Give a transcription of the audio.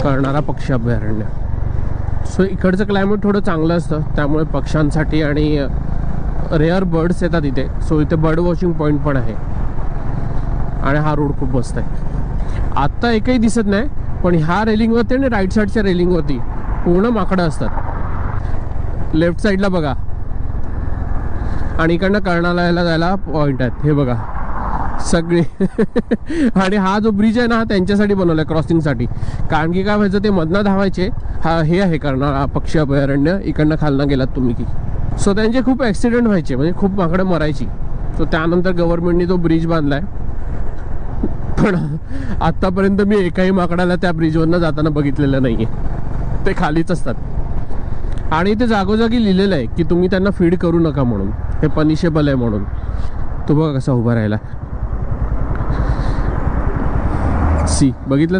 कर्नाळा पक्षी अभयारण्य. सो इकडचं क्लायमेट थोडं चांगलं असतं, त्यामुळे पक्ष्यांसाठी आणि रेअर बर्ड्स येतात इथे. सो इथे बर्ड वॉचिंग पॉईंट पण आहे आणि हा रोड खूप मस्त आहे. आत्ता एकही दिसत नाही, पण ह्या रेलिंगवरती आणि राईट साईडच्या रेलिंगवरती पूर्ण माकडं असतात. लेफ्ट साईडला बघा, आणि इकडनं कर्नाळ्याला जायला पॉईंट आहेत. हे बघा सगळे आणि हा जो ब्रिज आहे ना, हा त्यांच्यासाठी बनवला आहे, क्रॉसिंगसाठी. कारण की काय व्हायचं, ते मधनं धावायचे. हे आहे कर्नाळा पक्षी अभयारण्य. इकडनं खालनं गेलात तुम्ही की सो त्यांचे खूप ॲक्सिडेंट व्हायचे, म्हणजे खूप माकडं मरायची. सो त्यानंतर गव्हर्नमेंटने तो ब्रिज बांधलाय. पण आत्तापर्यंत मी एकाही माकडाला त्या ब्रिजवरनं जाताना बघितलेलं नाही आहे. ते खालीच असतात. आणि ते जागोजागी लिहिलेलं आहे की तुम्ही त्यांना फीड करू नका म्हणून, हे पनिशेबल आहे म्हणून. तो बघा कसा उभा राहिला. सी बघितलं.